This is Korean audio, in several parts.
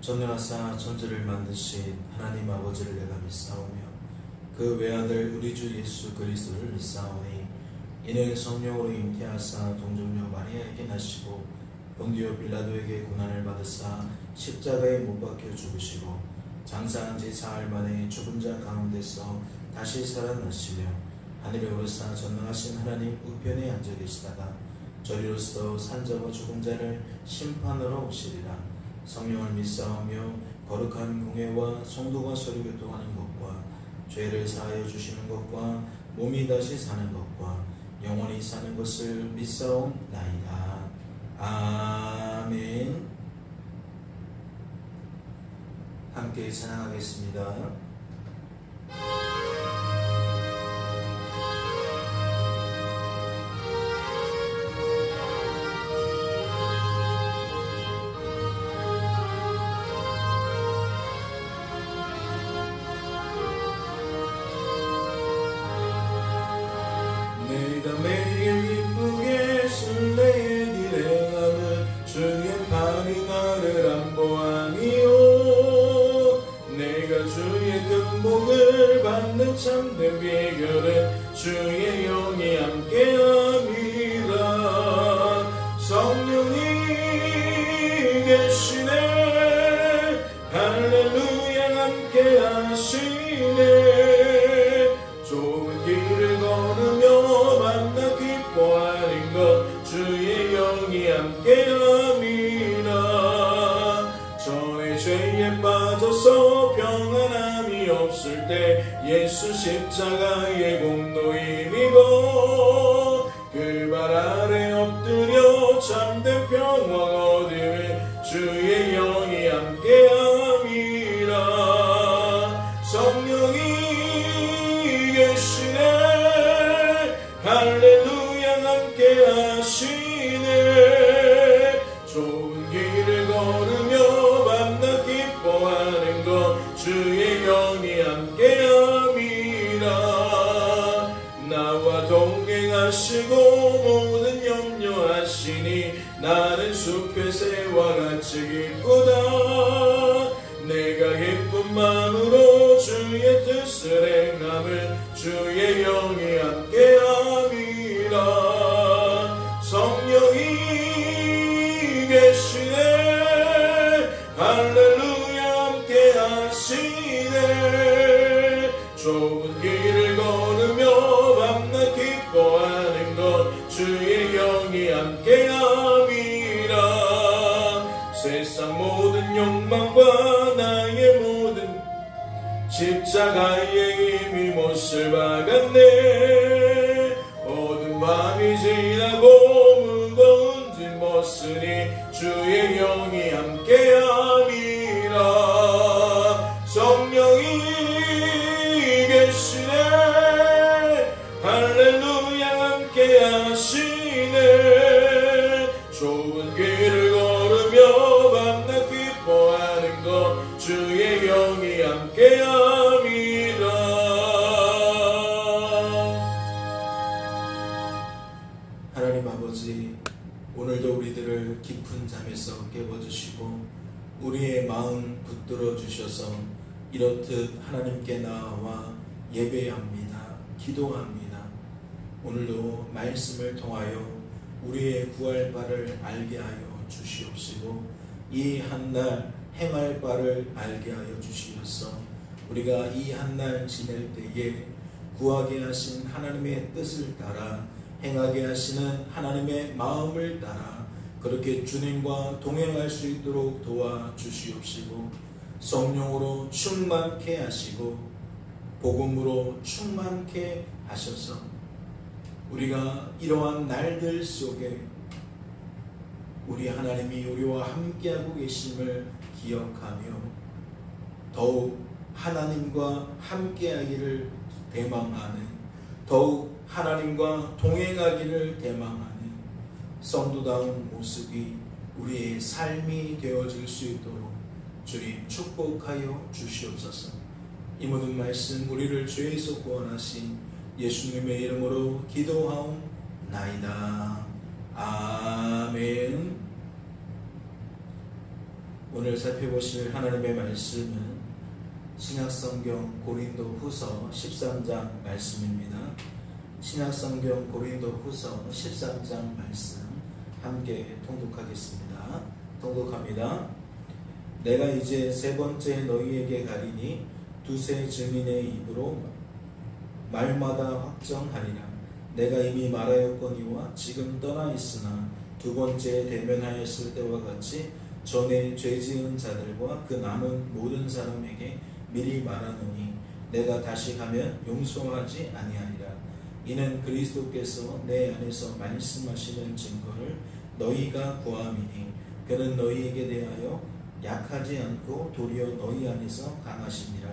전능하사 천지를 만드신 하나님 아버지를 내가 믿사오며 그 외아들 우리 주 예수 그리스도를 믿사오니 이는 성령으로 잉태하사 동정녀 마리아에게 나시고 본디오 빌라도에게 고난을 받으사 십자가에 못 박혀 죽으시고 장사한 지 사흘 만에 죽은 자 가운데서 다시 살아나시며 하늘에 오르사 전능하신 하나님 우편에 앉아 계시다가 저리로서 산자와 죽은 자를 심판하러 오시리라. 성령을 믿사오며 거룩한 공회와 성도가 서로 교통하는 것과 죄를 사하여 주시는 것과 몸이 다시 사는 것과 영원히 사는 것을 믿사옵나이다. 아멘. 함께 찬양하겠습니다. 내가 매일 기쁘게 순례에 일행하는 주의 팔이 나를 안보하니요 내가 주의 근복을 받는 참된 비결은 주의 영이 함께함이라. 성령이 계시네 할렐루야 함께하시네. 좁은 길을 걸으며 만나 기뻐하는 것 주의 영이 함께함이라. 전에 죄에 빠져서 평안함이 없을 때 예수 십자가의 공로 입고 그 발 아래 엎드려 참된 평화 얻으면 주의 영이 함께함이라. 성령이 계시네 할렐루야 함께하시네. 좁은 길을 걸으며 만나 기뻐하는 것 주의 영이 함께함이라. 나와 동행하시고 모든 염려하시니 나는 숲의 새와 같이 기쁘다. 내가 기쁜 마음으로 주의 뜻을 행함을 주의 영이 함께함이라. 성령이 계시네 할렐루야 함께하시네. 좁은 길을 걸으며 밤낮 기뻐하는 것 주의 영이 함께함이라. 세상 모든 욕망과 나의 모든 십자가에 이미 못을 박았네. 어두운 밤이 지나고 무거운 짐 벗으니 주의 영이 함께함이라. 성령이 계시네 할렐루야 함께하시네. 좁은 길을 걸으며 밤낮 기뻐하는 것 주의 영이 함께함이라. 하나님 아버지, 오늘도 우리들을 깊은 잠에서 깨워주시고 우리의 마음 붙들어 주셔서 이렇듯 하나님께 나아와 예배합니다. 기도합니다. 오늘도 말씀을 통하여 우리의 구할 바를 알게 하여 주시옵시고 이 한날 행할 바를 알게 하여 주시옵소서. 우리가 이 한날 지낼 때에 구하게 하신 하나님의 뜻을 따라 행하게 하시는 하나님의 마음을 따라 그렇게 주님과 동행할 수 있도록 도와주시옵시고 성령으로 충만케 하시고 복음으로 충만케 하셔서 우리가 이러한 날들 속에 우리 하나님이 우리와 함께하고 계심을 기억하며 더욱 하나님과 함께하기를 대망하는, 더욱 하나님과 동행하기를 대망하는 성도다운 모습이 우리의 삶이 되어질 수 있도록 주님 축복하여 주시옵소서. 이 모든 말씀 우리를 죄에서 구원하신 예수님의 이름으로 기도하옵나이다. 아멘. 오늘 살펴보실 하나님의 말씀은 신약성경 고린도후서 13장 말씀입니다. 신약성경 고린도후서 13장 말씀 함께 통독하겠습니다. 통독합니다. 내가 이제 세 번째 너희에게 가리니 두세 증인의 입으로 말마다 확정하리라. 내가 이미 말하였거니와 지금 떠나 있으나 두 번째 대면하였을 때와 같이 전에 죄 지은 자들과 그 남은 모든 사람에게 미리 말하노니 내가 다시 가면 용서하지 아니하리라. 이는 그리스도께서 내 안에서 말씀하시는 증거를 너희가 구함이니 그는 너희에게 대하여 약하지 않고 도리어 너희 안에서 강하심이라.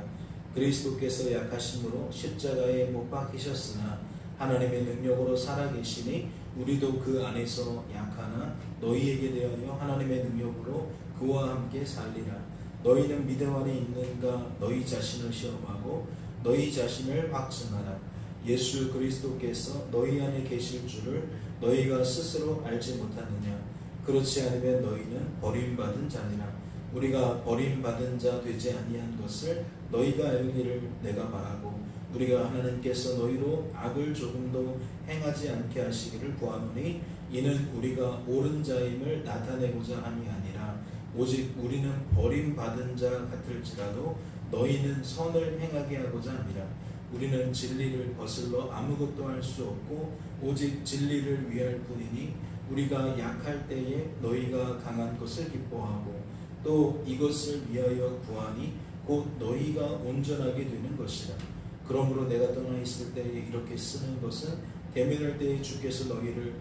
그리스도께서 약하심으로 십자가에 못 박히셨으나 하나님의 능력으로 살아계시니 우리도 그 안에서 약하나 너희에게 대하여 하나님의 능력으로 그와 함께 살리라. 너희는 믿음 안에 있는가 너희 자신을 시험하고 너희 자신을 확증하라. 예수 그리스도께서 너희 안에 계실 줄을 너희가 스스로 알지 못하느냐. 그렇지 않으면 너희는 버림받은 자니라. 우리가 버림받은 자 되지 아니한 것을 너희가 알기를 내가 바라고 우리가 하나님께서 너희로 악을 조금도 행하지 않게 하시기를 구하노니 이는 우리가 옳은 자임을 나타내고자 함이 아니라 오직 우리는 버림받은 자 같을지라도 너희는 선을 행하게 하고자 함이라. 우리는 진리를 거슬러 아무것도 할 수 없고 오직 진리를 위할 뿐이니 우리가 약할 때에 너희가 강한 것을 기뻐하고 또 이것을 위하여 구하니 곧 너희가 온전하게 되는 것이라. 그러므로 내가 떠나 있을 때에 이렇게 쓰는 것은 대면할 때에 주께서 너희를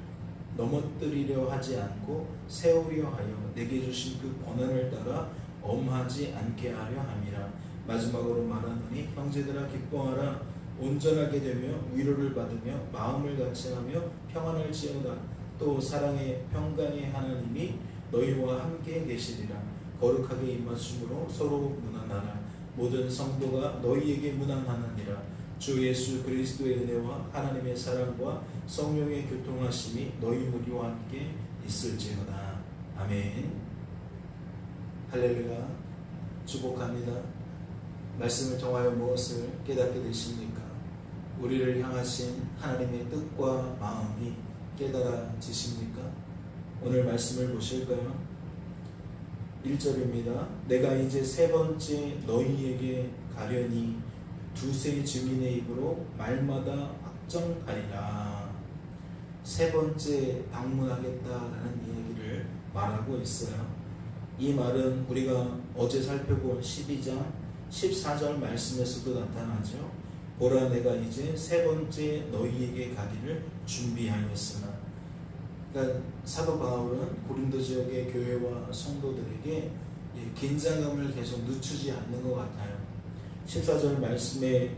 넘어뜨리려 하지 않고 세우려 하여 내게 주신 그 권한을 따라 엄하지 않게 하려 함이라. 마지막으로 말하노니 형제들아 기뻐하라. 온전하게 되며 위로를 받으며 마음을 같이하며 평안할지어다. 또 사랑의 평강의 하나님이 너희와 함께 계시리라. 거룩하게 입맞춤으로 서로 문안하라. 모든 성도가 너희에게 문안하느니라. 주 예수 그리스도의 은혜와 하나님의 사랑과 성령의 교통하심이 너희 무리와 함께 있을지어다. 아멘. 할렐루야. 축복합니다. 말씀을 통하여 무엇을 깨닫게 되십니까? 우리를 향하신 하나님의 뜻과 마음이 깨달아지십니까? 오늘 말씀을 보실까요? 1절입니다. 내가 이제 세 번째 너희에게 가려니 두세 증인의 입으로 말마다 확정하리라. 세 번째 방문하겠다라는 이야기를 말하고 있어요. 이 말은 우리가 어제 살펴본 12장 14절 말씀에서도 나타나죠. 보라 내가 이제 세 번째 너희에게 가기를 준비하였으나. 그러니까 사도 바울은 고린도 지역의 교회와 성도들에게 긴장감을 계속 늦추지 않는 것 같아요. 14절 말씀의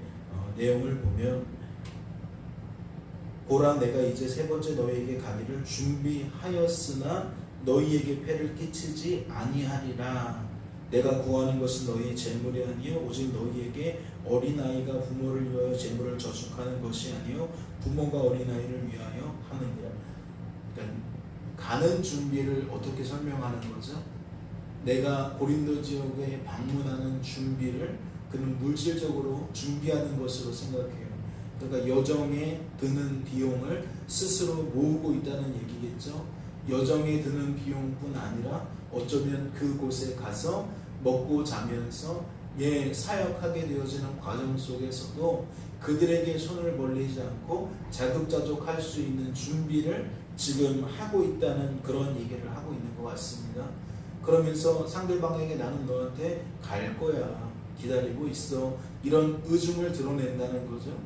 내용을 보면 보라 내가 이제 세 번째 너희에게 가기를 준비하였으나 너희에게 폐를 끼치지 아니하리라. 내가 구하는 것은 너희의 재물이 아니요 오직 너희에게 어린아이가 부모를 위하여 재물을 저축하는 것이 아니요 부모가 어린아이를 위하여 하느니라. 그러니까 가는 준비를 어떻게 설명하는 거죠? 내가 고린도 지역에 방문하는 준비를 그는 물질적으로 준비하는 것으로 생각해요. 그러니까 여정에 드는 비용을 스스로 모으고 있다는 얘기겠죠. 여정에 드는 비용뿐 아니라 어쩌면 그곳에 가서 먹고 자면서 사역하게 되어지는 과정 속에서도 그들에게 손을 벌리지 않고 자급자족할 수 있는 준비를 지금 하고 있다는 그런 얘기를 하고 있는 것 같습니다. 그러면서 상대방에게 나는 너한테 갈 거야. 기다리고 있어. 이런 의중을 드러낸다는 거죠.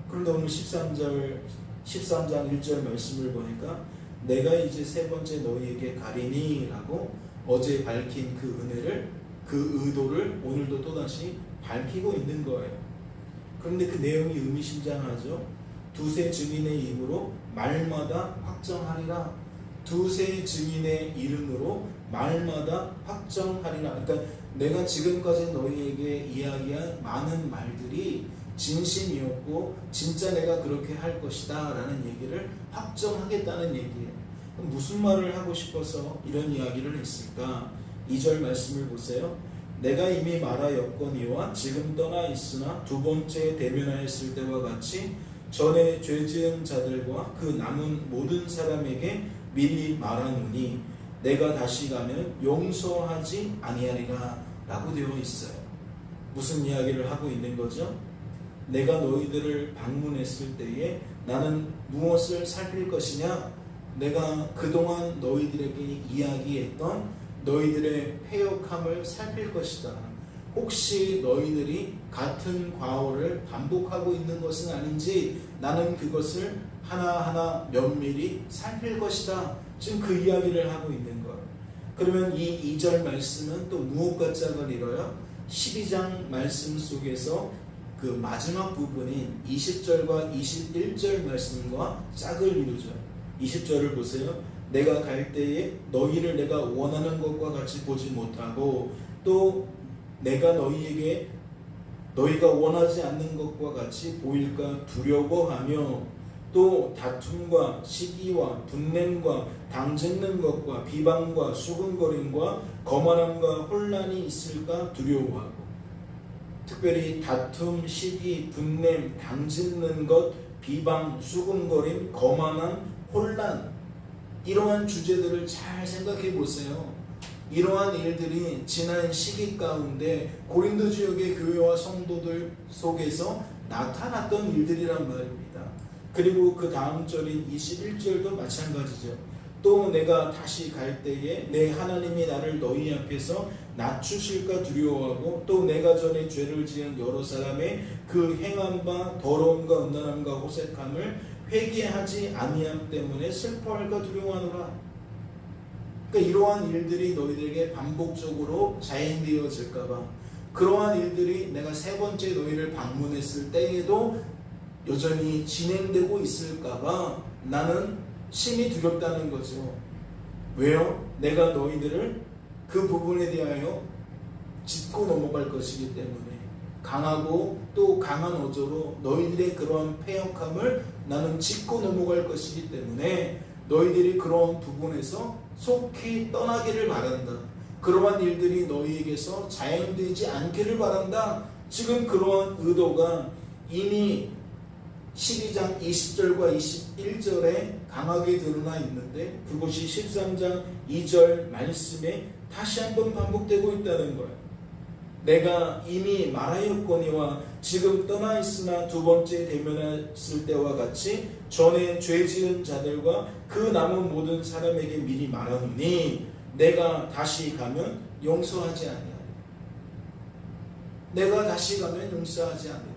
그런데 오늘 13장 1절 말씀을 보니까 내가 이제 세 번째 너희에게 가리니 라고 어제 밝힌 그 은혜를 그 의도를 오늘도 또다시 밝히고 있는 거예요. 그런데 그 내용이 의미심장하죠. 두세 증인의 입으로 말마다 확정하리라. 두세 증인의 이름으로 말마다 확정하리라. 그러니까 내가 지금까지 너희에게 이야기한 많은 말들이 진심이었고 진짜 내가 그렇게 할 것이다 라는 얘기를 확정하겠다는 얘기예요. 무슨 말을 하고 싶어서 이런 이야기를 했을까? 2절 말씀을 보세요. 내가 이미 말하였거니와 지금 떠나 있으나 두 번째 대면하였을 때와 같이 전에 죄 지은 자들과 그 남은 모든 사람에게 미리 말하노니 내가 다시 가면 용서하지 아니하리라 라고 되어 있어요. 무슨 이야기를 하고 있는 거죠? 내가 너희들을 방문했을 때에 나는 무엇을 살필 것이냐? 내가 그동안 너희들에게 이야기했던 너희들의 패역함을 살필 것이다. 혹시 너희들이 같은 과오를 반복하고 있는 것은 아닌지 나는 그것을 하나하나 면밀히 살필 것이다. 지금 그 이야기를 하고 있는 거예요. 그러면 이 2절 말씀은 또 무엇과 짝을 이뤄요? 12장 말씀 속에서 그 마지막 부분인 20절과 21절 말씀과 짝을 이루죠. 20절을 보세요. 내가 갈 때에 너희를 내가 원하는 것과 같이 보지 못하고 또 내가 너희에게 너희가 원하지 않는 것과 같이 보일까 두려워하며 또 다툼과 시기와 분냄과 당짓는 것과 비방과 수근거림과 거만함과 혼란이 있을까 두려워하고 특별히 다툼, 시기, 분냄, 당짓는 것, 비방, 수근거림, 거만함, 혼란 이러한 주제들을 잘 생각해 보세요. 이러한 일들이 지난 시기 가운데 고린도 지역의 교회와 성도들 속에서 나타났던 일들이란 말입니다. 그리고 그 다음 절인 21절도 마찬가지죠. 또 내가 다시 갈 때에 내 하나님이 나를 너희 앞에서 낮추실까 두려워하고 또 내가 전에 죄를 지은 여러 사람의 그 행한 바 더러움과 음란함과 호색함을 회개하지 아니함 때문에 슬퍼할까 두려워하노라. 그러니까 이러한 일들이 너희들에게 반복적으로 자행되어질까봐 그러한 일들이 내가 세 번째 너희를 방문했을 때에도 여전히 진행되고 있을까봐 나는 심히 두렵다는 거죠. 왜요? 내가 너희들을 그 부분에 대하여 짚고 넘어갈 것이기 때문에 강하고 또 강한 어조로 너희들의 그러한 패역함을 나는 짚고 넘어갈 것이기 때문에 너희들이 그러한 부분에서 속히 떠나기를 바란다. 그러한 일들이 너희에게서 자행되지 않기를 바란다. 지금 그러한 의도가 이미 12장 20절과 21절에 강하게 드러나 있는데 그것이 13장 2절 말씀에 다시 한번 반복되고 있다는 거예요. 내가 이미 말하였거니와 지금 떠나 있으나 두 번째 대면했을 때와 같이 전에 죄 지은 자들과 그 남은 모든 사람에게 미리 말하노니 내가 다시 가면 용서하지 아니하리라. 내가 다시 가면 용서하지 아니하리라.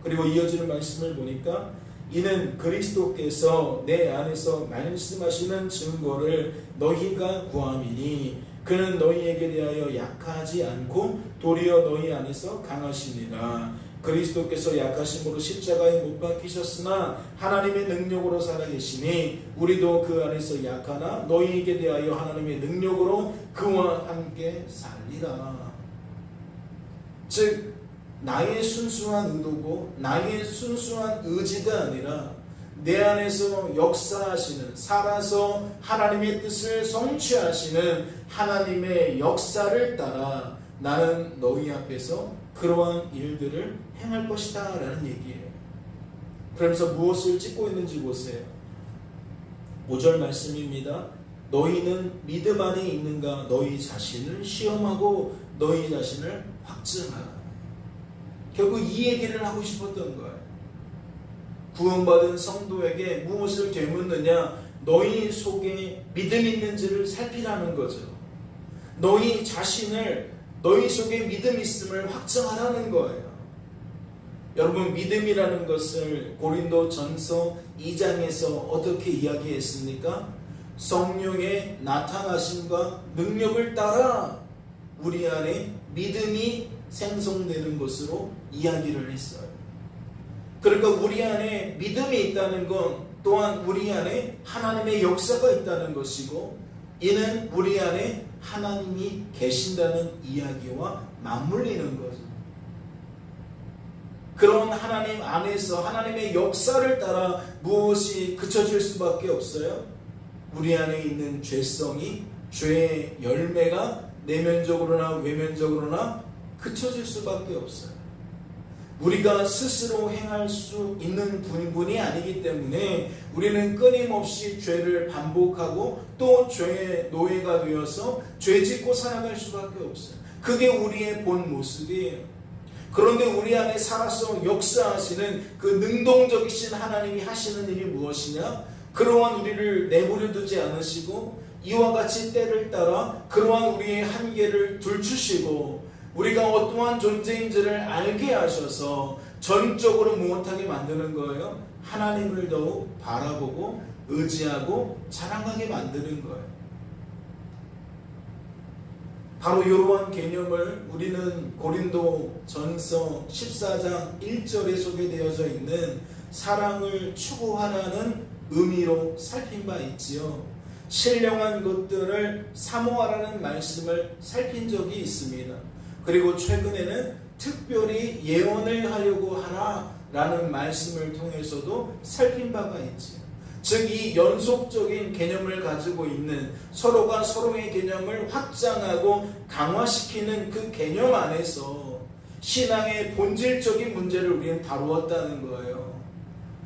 그리고 이어지는 말씀을 보니까 이는 그리스도께서 내 안에서 말씀하시는 증거를 너희가 구함이니 그는 너희에게 대하여 약하지 않고 도리어 너희 안에서 강하시니라. 그리스도께서 약하심으로 십자가에 못 박히셨으나 하나님의 능력으로 살아계시니 우리도 그 안에서 약하나 너희에게 대하여 하나님의 능력으로 그와 함께 살리라. 즉 나의 순수한 의도고 나의 순수한 의지가 아니라 내 안에서 역사하시는 살아서 하나님의 뜻을 성취하시는 하나님의 역사를 따라 나는 너희 앞에서 그러한 일들을 행할 것이다 라는 얘기예요. 그러면서 무엇을 찍고 있는지 보세요. 5절 말씀입니다. 너희는 믿음 안에 있는가 너희 자신을 시험하고 너희 자신을 확증하라. 결국 이 얘기를 하고 싶었던 거예요. 구원받은 성도에게 무엇을 되묻느냐? 너희 속에 믿음이 있는지를 살피라는 거죠. 너희 자신을 너희 속에 믿음이 있음을 확증하라는 거예요. 여러분 믿음이라는 것을 고린도 전서 2장에서 어떻게 이야기했습니까? 성령의 나타나심과 능력을 따라 우리 안에 믿음이 생성되는 것으로 이야기를 했어요. 그러니까 우리 안에 믿음이 있다는 건 또한 우리 안에 하나님의 역사가 있다는 것이고 이는 우리 안에 하나님이 계신다는 이야기와 맞물리는 거죠. 그런 하나님 안에서 하나님의 역사를 따라 무엇이 그쳐질 수밖에 없어요? 우리 안에 있는 죄성이 죄의 열매가 내면적으로나 외면적으로나 그쳐질 수밖에 없어요. 우리가 스스로 행할 수 있는 분이 아니기 때문에 우리는 끊임없이 죄를 반복하고 또 죄의 노예가 되어서 죄 짓고 살아갈 수밖에 없어요. 그게 우리의 본 모습이에요. 그런데 우리 안에 살아서 역사하시는 그 능동적이신 하나님이 하시는 일이 무엇이냐? 그러한 우리를 내버려 두지 않으시고 이와 같이 때를 따라 그러한 우리의 한계를 들추시고 우리가 어떠한 존재인지를 알게 하셔서 전적으로 무엇하게 만드는 거예요? 하나님을 더욱 바라보고 의지하고 자랑하게 만드는 거예요. 바로 이러한 개념을 우리는 고린도 전서 14장 1절에 소개되어져 있는 사랑을 추구하라는 의미로 살핀 바 있지요. 신령한 것들을 사모하라는 말씀을 살핀 적이 있습니다. 그리고 최근에는 특별히 예언을 하려고 하라라는 말씀을 통해서도 살핀 바가 있지요. 즉 이 연속적인 개념을 가지고 있는 서로가 서로의 개념을 확장하고 강화시키는 그 개념 안에서 신앙의 본질적인 문제를 우리는 다루었다는 거예요.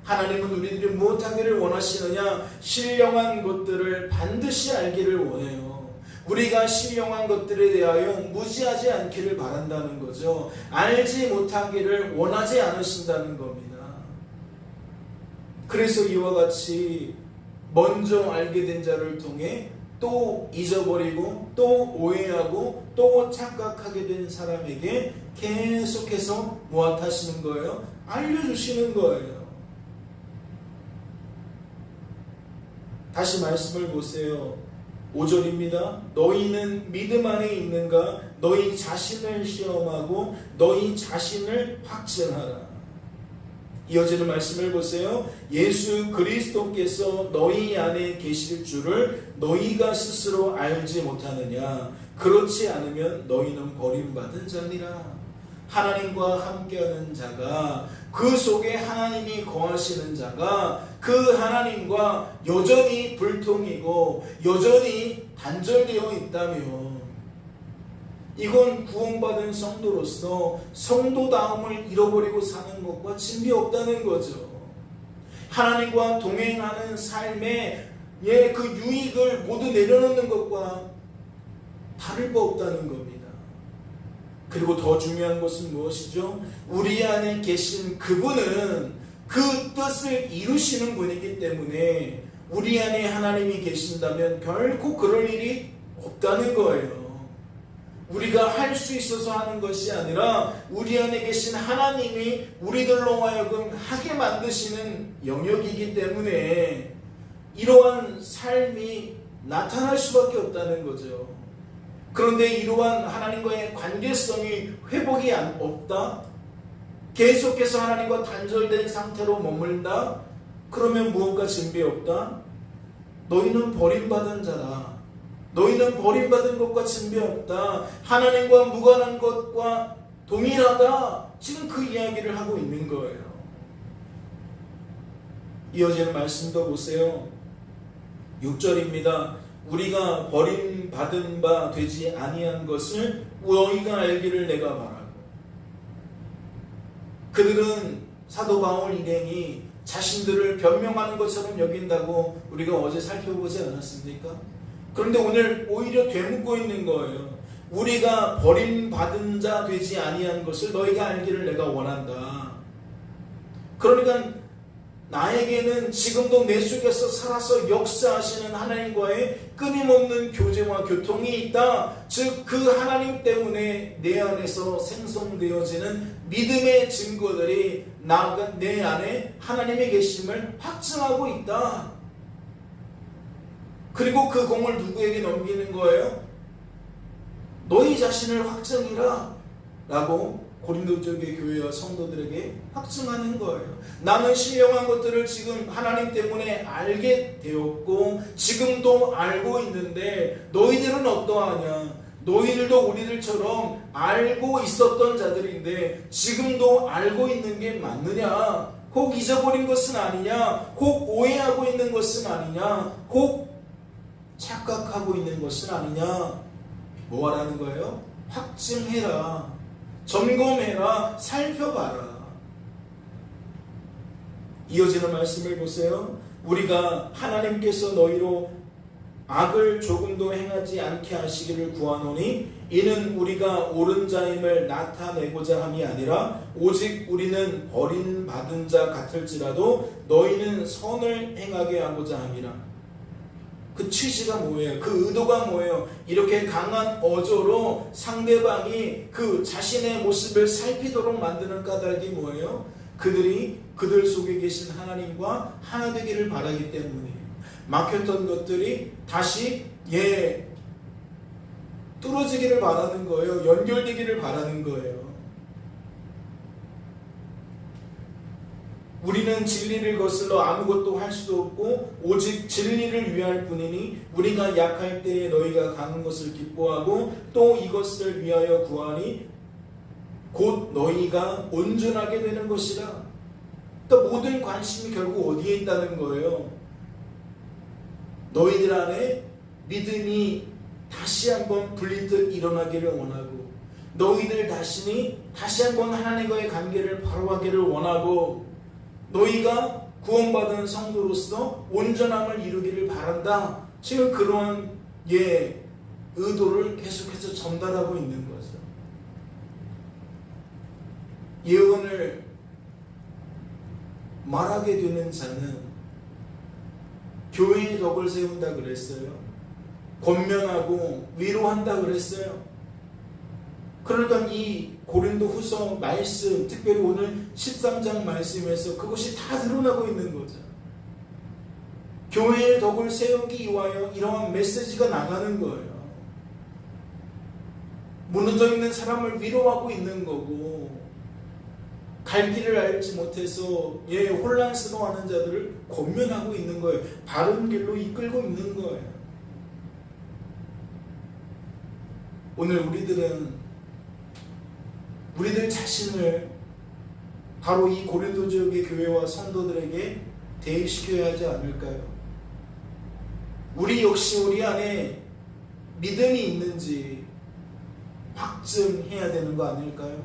하나님은 우리들이 무엇하기를 원하시느냐? 신령한 것들을 반드시 알기를 원해요. 우리가 신령한 것들에 대하여 무지하지 않기를 바란다는 거죠. 알지 못하기를 원하지 않으신다는 겁니다. 그래서 이와 같이 먼저 알게 된 자를 통해 또 잊어버리고 또 오해하고 또 착각하게 된 사람에게 계속해서 무엇하시는 거예요? 알려주시는 거예요. 다시 말씀을 보세요. 5절입니다. 너희는 믿음 안에 있는가? 너희 자신을 시험하고 너희 자신을 확증하라. 이어지는 말씀을 보세요. 예수 그리스도께서 너희 안에 계실 줄을 너희가 스스로 알지 못하느냐? 그렇지 않으면 너희는 버림받은 자니라. 하나님과 함께하는 자가, 그 속에 하나님이 거하시는 자가 그 하나님과 여전히 불통이고 여전히 단절되어 있다면 이건 구원받은 성도로서 성도다움을 잃어버리고 사는 것과 진비 없다는 거죠. 하나님과 동행하는 삶의 그 유익을 모두 내려놓는 것과 다를 바 없다는 겁니다. 그리고 더 중요한 것은 무엇이죠? 우리 안에 계신 그분은 그 뜻을 이루시는 분이기 때문에 우리 안에 하나님이 계신다면 결코 그럴 일이 없다는 거예요. 우리가 할 수 있어서 하는 것이 아니라 우리 안에 계신 하나님이 우리들로 하여금 하게 만드시는 영역이기 때문에 이러한 삶이 나타날 수밖에 없다는 거죠. 그런데 이러한 하나님과의 관계성이 회복이 없다? 계속해서 하나님과 단절된 상태로 머물다? 그러면 무언가 진비 없다? 너희는 버림받은 자다. 너희는 버림받은 것과 진비 없다. 하나님과 무관한 것과 동일하다. 지금 그 이야기를 하고 있는 거예요. 이어지는 말씀도 보세요. 6절입니다. 우리가 버림받은 바 되지 아니한 것을 너희가 알기를 내가 바라고. 그들은 사도 바울 일행이 자신들을 변명하는 것처럼 여긴다고 우리가 어제 살펴보지 않았습니까? 그런데 오늘 오히려 되묻고 있는 거예요. 우리가 버림받은 자 되지 아니한 것을 너희가 알기를 내가 원한다. 그러니까 나에게는 지금도 내 속에서 살아서 역사하시는 하나님과의 끊임없는 교제와 교통이 있다. 즉 그 하나님 때문에 내 안에서 생성되어지는 믿음의 증거들이 내 안에 하나님의 계심을 확증하고 있다. 그리고 그 공을 누구에게 넘기는 거예요? 너희 자신을 확증이라 라고 고린도 쪽의 교회와 성도들에게 확증하는 거예요. 나는 신령한 것들을 지금 하나님 때문에 알게 되었고 지금도 알고 있는데 너희들은 어떠하냐? 너희들도 우리들처럼 알고 있었던 자들인데 지금도 알고 있는 게 맞느냐? 혹 잊어버린 것은 아니냐? 혹 오해하고 있는 것은 아니냐? 혹 착각하고 있는 것은 아니냐? 뭐 하라는 거예요? 확증해라, 점검해라, 살펴봐라. 이어지는 말씀을 보세요. 우리가 하나님께서 너희로 악을 조금도 행하지 않게 하시기를 구하노니 이는 우리가 옳은 자임을 나타내고자 함이 아니라 오직 우리는 버림받은 자 같을지라도 너희는 선을 행하게 하고자 함이라. 그 취지가 뭐예요? 그 의도가 뭐예요? 이렇게 강한 어조로 상대방이 그 자신의 모습을 살피도록 만드는 까닭이 뭐예요? 그들이 그들 속에 계신 하나님과 하나 되기를 바라기 때문이에요. 막혔던 것들이 다시 뚫어지기를 바라는 거예요. 연결되기를 바라는 거예요. 우리는 진리를 거슬러 아무것도 할 수 없고 오직 진리를 위할 뿐이니 우리가 약할 때에 너희가 강한 것을 기뻐하고 또 이것을 위하여 구하니 곧 너희가 온전하게 되는 것이라. 또 모든 관심이 결국 어디에 있다는 거예요? 너희들 안에 믿음이 다시 한번 불리듯 일어나기를 원하고 너희들 자신이 다시 한번 하나님과의 관계를 바로 하기를 원하고 너희가 구원받은 성도로서 온전함을 이루기를 바란다. 지금 그러한 의도를 계속해서 전달하고 있는 거죠. 예언을 말하게 되는 자는 교회의 덕을 세운다 그랬어요. 권면하고 위로한다 그랬어요. 그러니까 이 고린도 후서 말씀, 특별히 오늘 13장 말씀에서 그것이 다 드러나고 있는 거죠. 교회의 덕을 세우기 위하여 이러한 메시지가 나가는 거예요. 무너져 있는 사람을 위로하고 있는 거고 갈 길을 알지 못해서 혼란스러워하는 자들을 권면하고 있는 거예요. 바른 길로 이끌고 있는 거예요. 오늘 우리들 자신을 바로 이 고린도 지역의 교회와 성도들에게 대입시켜야 하지 않을까요? 우리 역시 우리 안에 믿음이 있는지 확증해야 되는 거 아닐까요?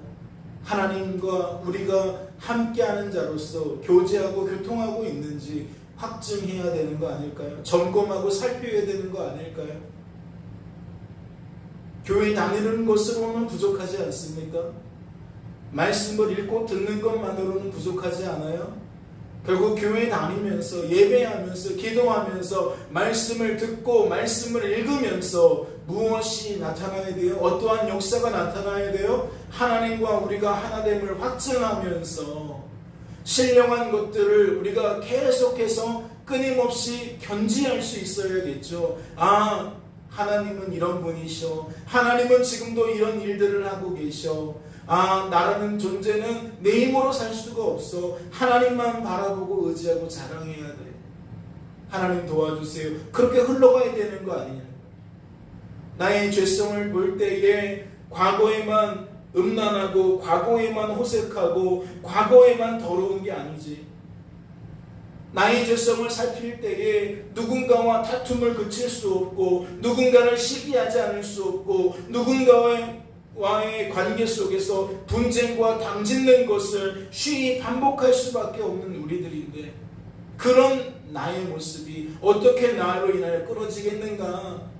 하나님과 우리가 함께하는 자로서 교제하고 교통하고 있는지 확증해야 되는 거 아닐까요? 점검하고 살펴야 되는 거 아닐까요? 교회 다니는 것으로는 부족하지 않습니까? 말씀을 읽고 듣는 것만으로는 부족하지 않아요? 결국 교회 다니면서 예배하면서 기도하면서 말씀을 듣고 말씀을 읽으면서 무엇이 나타나야 돼요? 어떠한 역사가 나타나야 돼요? 하나님과 우리가 하나됨을 확증하면서 신령한 것들을 우리가 계속해서 끊임없이 견지할 수 있어야겠죠. 하나님은 이런 분이셔. 하나님은 지금도 이런 일들을 하고 계셔. 나라는 존재는 내 힘으로 살 수가 없어. 하나님만 바라보고 의지하고 자랑해야 돼. 하나님 도와주세요. 그렇게 흘러가야 되는 거 아니냐. 나의 죄성을 볼 때에 과거에만 음란하고 과거에만 호색하고 과거에만 더러운 게 아니지. 나의 죄성을 살필 때에 누군가와 다툼을 그칠 수 없고 누군가를 시기하지 않을 수 없고 누군가와의 관계 속에서 분쟁과 당짓는 것을 쉬이 반복할 수밖에 없는 우리들인데 그런 나의 모습이 어떻게 나로 인하여 끊어지겠는가?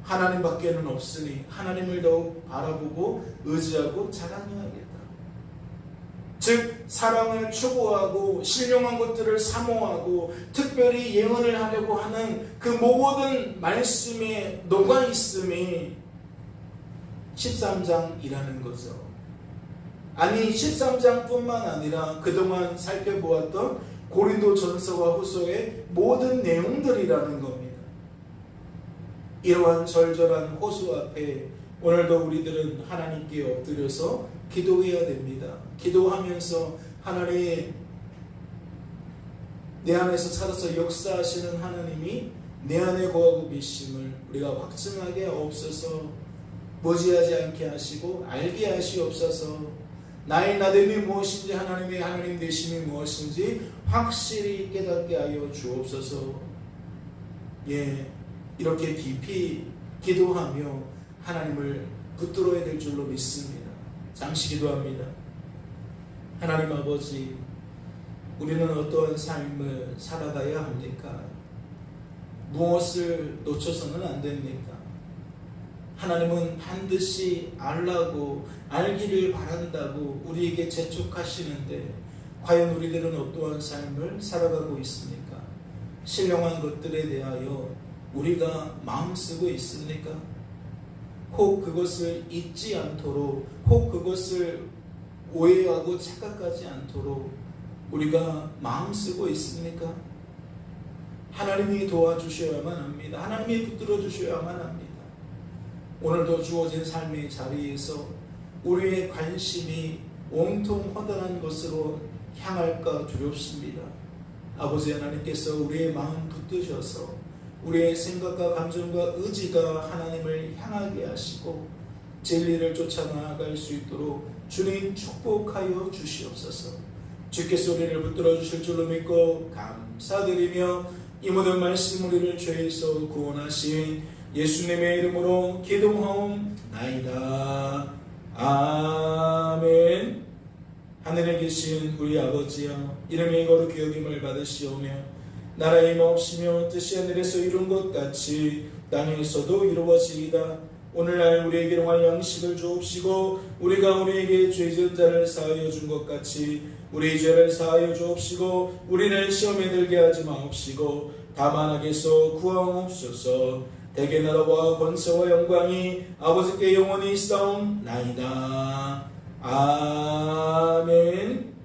하나님밖에는 없으니 하나님을 더욱 바라보고 의지하고 자랑해야겠다. 즉 사랑을 추구하고 신령한 것들을 사모하고 특별히 예언을 하려고 하는 그 모든 말씀에 녹아있음이 13장이라는 거죠. 아니 13장뿐만 아니라 그동안 살펴보았던 고린도 전서와 후서의 모든 내용들이라는 겁니다. 이러한 절절한 호수 앞에 오늘도 우리들은 하나님께 엎드려서 기도해야 됩니다. 기도하면서 하나님, 내 안에서 살아서 역사하시는 하나님이 내 안에 거하고 계심을 우리가 확증하게 하옵소서. 머지하지 않게 하시고 알게 하시옵소서. 나의 나됨이 무엇인지 하나님의 하나님 되심이 무엇인지 확실히 깨닫게 하여 주옵소서. 이렇게 깊이 기도하며 하나님을 붙들어야 될 줄로 믿습니다. 잠시 기도합니다. 하나님 아버지, 우리는 어떠한 삶을 살아가야 합니까? 무엇을 놓쳐서는 안 됩니까? 하나님은 반드시 알기를 바란다고 우리에게 재촉하시는데 과연 우리들은 어떠한 삶을 살아가고 있습니까? 신령한 것들에 대하여 우리가 마음 쓰고 있습니까? 혹 그것을 잊지 않도록, 혹 그것을 오해하고 착각하지 않도록 우리가 마음 쓰고 있습니까? 하나님이 도와주셔야만 합니다. 하나님이 붙들어 주셔야만 합니다. 오늘도 주어진 삶의 자리에서 우리의 관심이 온통 허다한 것으로 향할까 두렵습니다. 아버지 하나님께서 우리의 마음 붙드셔서 우리의 생각과 감정과 의지가 하나님을 향하게 하시고 진리를 쫓아 나아갈 수 있도록 주님 축복하여 주시옵소서. 주께서 우리를 붙들어 주실 줄로 믿고 감사드리며 이 모든 말씀 우리를 죄에서 구원하신 예수님의 이름으로 기도하옵나이다. 아멘. 하늘에 계신 우리 아버지여, 이름이 거룩히 여김을 받으시오며 나라의 임하옵시며 뜻이 하늘에서 이룬 것 같이 땅에서도 이루어지이다. 오늘날 우리에게 일용할 양식을 주옵시고 우리가 우리에게 죄 지은 자를 사하여 준 것 같이 우리의 죄를 사하여 주옵시고 우리를 시험에 들게 하지 마옵시고 다만 악에서 구하옵소서. 대개 나라와 권세와 영광이 아버지께 영원히 있사옵나이다. 아멘.